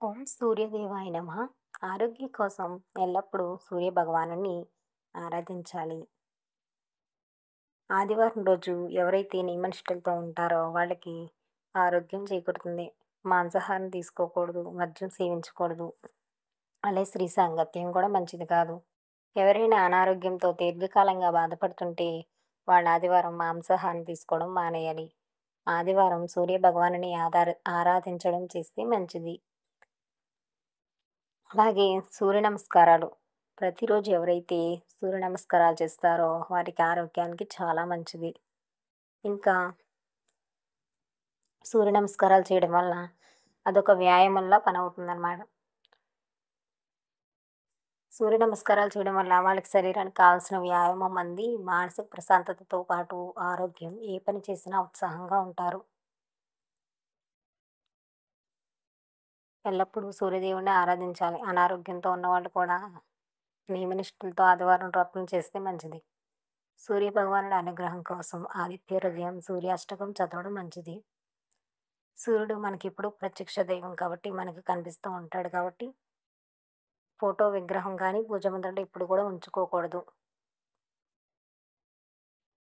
ఓం సూర్యదేవాయ నమః. ఆరోగ్యం కోసం ఎల్లప్పుడూ సూర్య భగవానుని ఆరాధించాలి. ఆదివారం రోజు ఎవరైతే నియమనిష్టలతో ఉంటారో వాళ్ళకి ఆరోగ్యం చేకూరుతుంది. మాంసాహారం తీసుకోకూడదు, మద్యం సేవించకూడదు. అలాగే స్త్రీ సాంగత్యం కూడా మంచిది కాదు. ఎవరైనా అనారోగ్యంతో దీర్ఘకాలంగా బాధపడుతుంటే వాళ్ళు ఆదివారం మాంసాహారం తీసుకోవడం మానేయాలి. ఆదివారం సూర్య భగవానుని ఆరాధించడం చేస్తే మంచిది. అలాగే సూర్య నమస్కారాలు. ప్రతిరోజు ఎవరైతే సూర్య నమస్కారాలు చేస్తారో వారికి ఆరోగ్యానికి చాలా మంచిది. ఇంకా సూర్య నమస్కారాలు చేయడం వల్ల అదొక వ్యాయామంలా పనవుతుందనమాట. సూర్య నమస్కారాలు చేయడం వల్ల వాళ్ళకి శరీరానికి కావాల్సిన వ్యాయామం అంది, మానసిక ప్రశాంతతతో పాటు ఆరోగ్యం ఏ పని చేసినా ఉత్సాహంగా ఉంటారు. ఎల్లప్పుడూ సూర్యదేవుడిని ఆరాధించాలి. అనారోగ్యంతో ఉన్నవాళ్ళు కూడా నియమనిష్టలతో ఆదివారం వ్రతం చేస్తే మంచిది. సూర్య భగవానుడి అనుగ్రహం కోసం ఆదిత్య హృదయం, సూర్యాష్టకం చదవడం మంచిది. సూర్యుడు మనకిప్పుడు ప్రత్యక్ష దైవం కాబట్టి మనకి కనిపిస్తూ ఉంటాడు కాబట్టి ఫోటో విగ్రహం కానీ పూజ మందిరంలో ఇప్పుడు కూడా ఉంచుకోకూడదు.